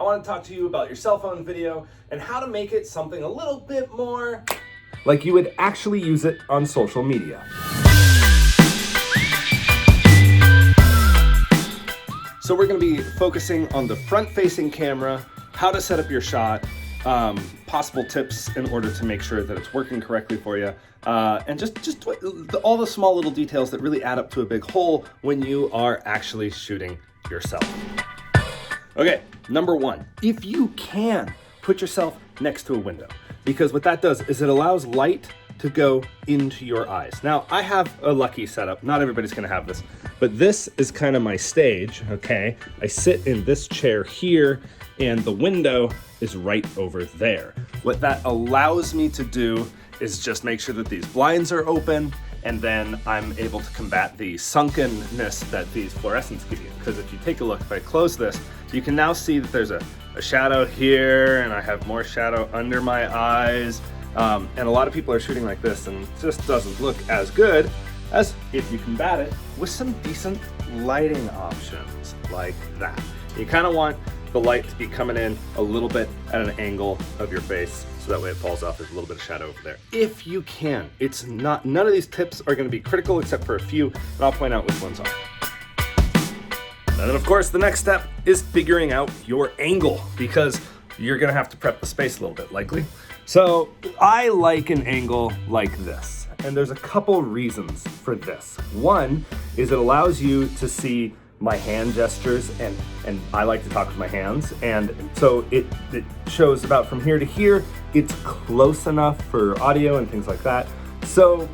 I want to talk to you about your cell phone video and how to make it something a little bit more like you would actually use it on social media. So we're going to be focusing on the front-facing camera, how to set up your shot, possible tips in order to make sure that it's working correctly for you, and just all the small little details that really add up to a big whole when you are actually shooting yourself. Okay, number one, if you can, put yourself next to a window, because what that does is it allows light to go into your eyes. Now, I have a lucky setup. Not everybody's gonna have this, but this is kind of my stage, okay? I sit in this chair here, and the window is right over there. What that allows me to do is just make sure that these blinds are open, and then I'm able to combat the sunkenness that these fluorescents give you. Because if you take a look, if I close this, you can now see that there's a shadow here, and I have more shadow under my eyes. And a lot of people are shooting like this, and it just doesn't look as good as if you combat it with some decent lighting options like that. You kind of want the light to be coming in a little bit at an angle of your face, so that way it falls off. There's a little bit of shadow over there. If you can, none of these tips are going to be critical except for a few, and I'll point out which ones are. And then of course, the next step is figuring out your angle, because you're going to have to prep the space a little bit, likely. So I like an angle like this, and there's a couple reasons for this. One is it allows you to see my hand gestures, and I like to talk with my hands, and so it shows about from here to here. It's close enough for audio and things like that. So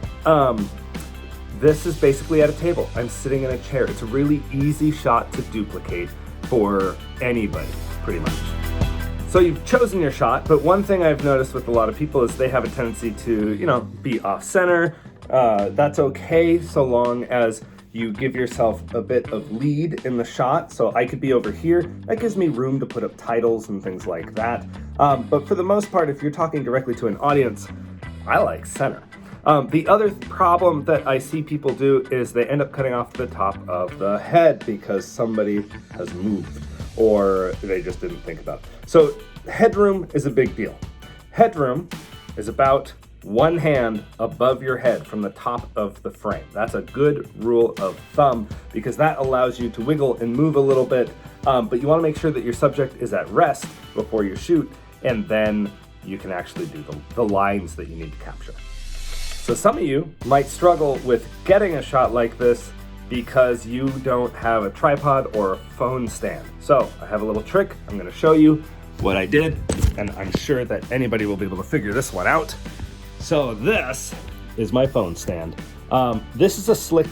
this is basically at a table. I'm sitting in a chair. It's a really easy shot to duplicate for anybody, pretty much. So you've chosen your shot, but one thing I've noticed with a lot of people is they have a tendency to, be off center. That's okay so long as you give yourself a bit of lead in the shot. So I could be over here. That gives me room to put up titles and things like that. But for the most part, if you're talking directly to an audience, I like center. The other problem that I see people do is they end up cutting off the top of the head because somebody has moved or they just didn't think about it. So headroom is a big deal. Headroom is about one hand above your head from the top of the frame. That's a good rule of thumb because that allows you to wiggle and move a little bit, but you want to make sure that your subject is at rest before you shoot, and then you can actually do the lines that you need to capture. So some of you might struggle with getting a shot like this because you don't have a tripod or a phone stand. So I have a little trick. I'm going to show you what I did, and I'm sure that anybody will be able to figure this one out. So this is my phone stand. This is a slick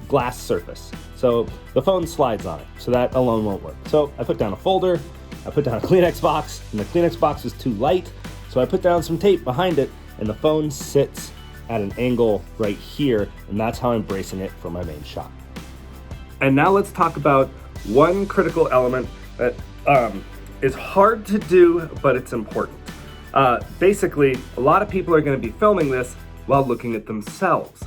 glass surface, so the phone slides on it, so that alone won't work. So I put down a folder, I put down a Kleenex box, and the Kleenex box is too light, so I put down some tape behind it, and the phone sits at an angle right here, and that's how I'm bracing it for my main shot. And now let's talk about one critical element that is hard to do, but it's important. Basically, a lot of people are going to be filming this while looking at themselves.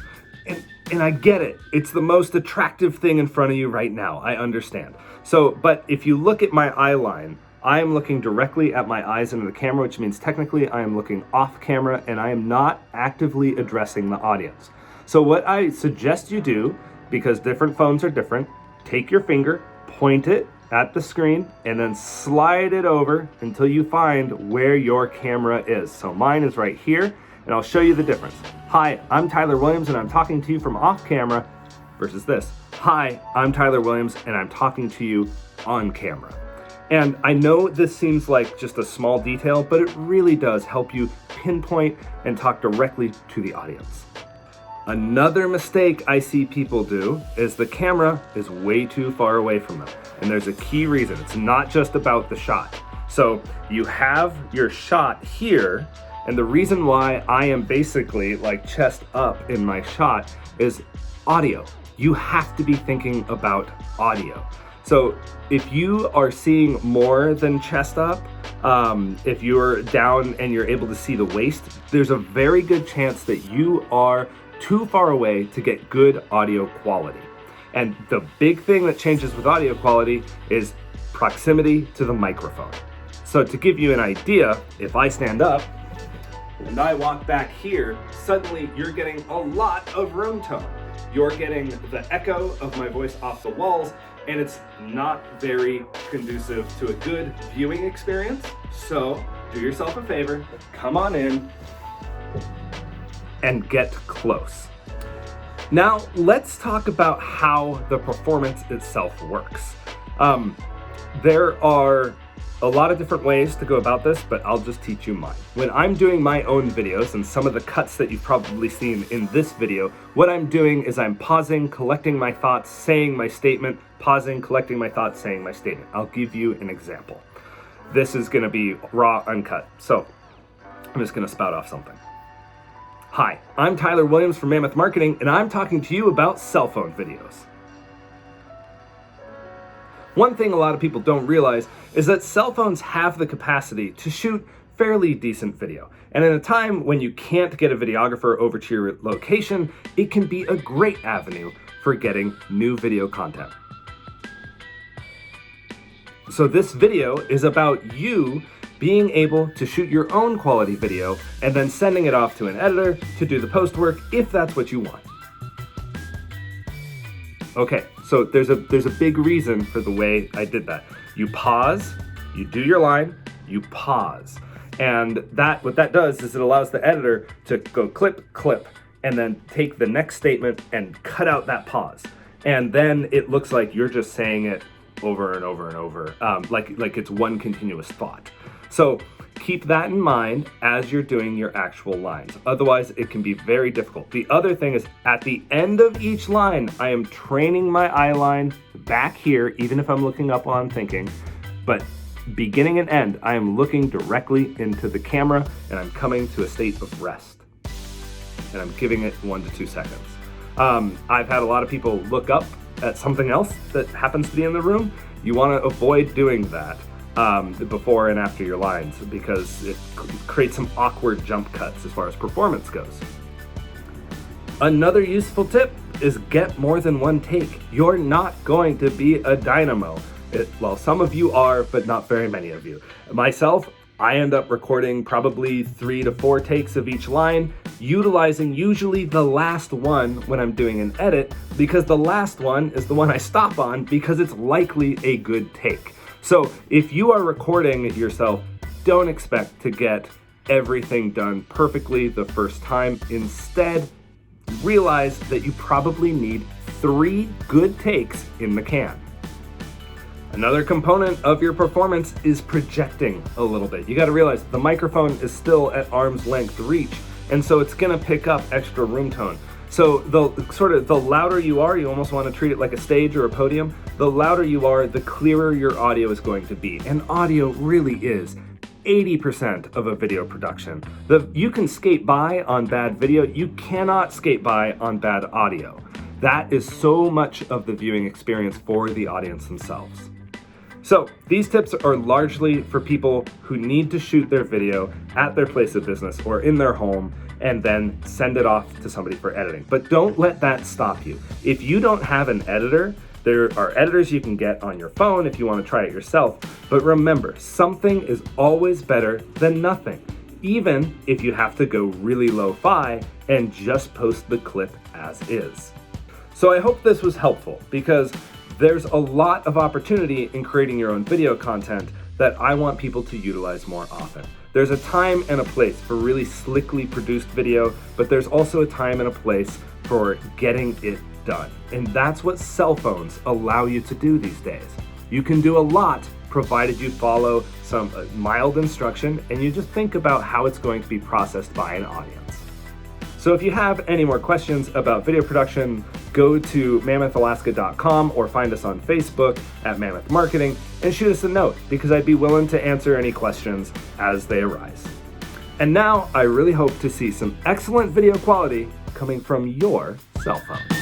And I get it. It's the most attractive thing in front of you right now. I understand. So, but if you look at my eye line, I am looking directly at my eyes into the camera, which means technically I am looking off camera and I am not actively addressing the audience. So what I suggest you do, because different phones are different, take your finger, point it at the screen, and then slide it over until you find where your camera is. So mine is right here, and I'll show you the difference. Hi, I'm Tyler Williams, and I'm talking to you from off camera versus this. Hi, I'm Tyler Williams, and I'm talking to you on camera. And I know this seems like just a small detail, but it really does help you pinpoint and talk directly to the audience. Another mistake I see people do is the camera is way too far away from them. And there's a key reason. It's not just about the shot. So you have your shot here, and the reason why I am basically like chest up in my shot is audio. You have to be thinking about audio. So if you are seeing more than chest up, if you're down and you're able to see the waist, there's a very good chance that you are too far away to get good audio quality. And the big thing that changes with audio quality is proximity to the microphone. So to give you an idea, if I stand up and I walk back here, suddenly you're getting a lot of room tone. You're getting the echo of my voice off the walls, and it's not very conducive to a good viewing experience. So do yourself a favor, come on in and get close. Now let's talk about how the performance itself works. There are a lot of different ways to go about this, but I'll just teach you mine. When I'm doing my own videos, and some of the cuts that you've probably seen in this video, what I'm doing is I'm pausing, collecting my thoughts, saying my statement, pausing, collecting my thoughts, saying my statement. I'll give you an example. This is gonna be raw, uncut. So I'm just gonna spout off something. Hi, I'm Tyler Williams from Mammoth Marketing, and I'm talking to you about cell phone videos. One thing a lot of people don't realize is that cell phones have the capacity to shoot fairly decent video. And in a time when you can't get a videographer over to your location, it can be a great avenue for getting new video content. So this video is about you being able to shoot your own quality video and then sending it off to an editor to do the post work if that's what you want. Okay, so there's a big reason for the way I did that. You pause, you do your line, you pause. And what that does is it allows the editor to go clip, and then take the next statement and cut out that pause. And then it looks like you're just saying it over and over and over, like it's one continuous thought. So keep that in mind as you're doing your actual lines. Otherwise, it can be very difficult. The other thing is at the end of each line, I am training my eye line back here, even if I'm looking up while I'm thinking, but beginning and end, I am looking directly into the camera and I'm coming to a state of rest. And I'm giving it 1 to 2 seconds. I've had a lot of people look up at something else that happens to be in the room. You want to avoid doing that. Before and after your lines, because it creates some awkward jump cuts as far as performance goes. Another useful tip is get more than one take. You're not going to be a dynamo. Well, some of you are, but not very many of you. Myself, I end up recording probably 3 to 4 takes of each line, utilizing usually the last one when I'm doing an edit, because the last one is the one I stop on because it's likely a good take. So if you are recording yourself, don't expect to get everything done perfectly the first time. Instead, realize that you probably need 3 good takes in the can. Another component of your performance is projecting a little bit. You gotta realize the microphone is still at arm's length reach, and so it's gonna pick up extra room tone. So the louder you are, you almost want to treat it like a stage or a podium. The louder you are, the clearer your audio is going to be. And audio really is 80% of a video production. You can skate by on bad video. You cannot skate by on bad audio. That is so much of the viewing experience for the audience themselves. So these tips are largely for people who need to shoot their video at their place of business or in their home and then send it off to somebody for editing. But don't let that stop you. If you don't have an editor, there are editors you can get on your phone if you want to try it yourself. But remember, something is always better than nothing, even if you have to go really lo-fi and just post the clip as is. So I hope this was helpful, because there's a lot of opportunity in creating your own video content that I want people to utilize more often. There's a time and a place for really slickly produced video, but there's also a time and a place for getting it done. And that's what cell phones allow you to do these days. You can do a lot provided you follow some mild instruction and you just think about how it's going to be processed by an audience. So if you have any more questions about video production, go to mammothalaska.com or find us on Facebook at Mammoth Marketing and shoot us a note, because I'd be willing to answer any questions as they arise. And now I really hope to see some excellent video quality coming from your cell phone.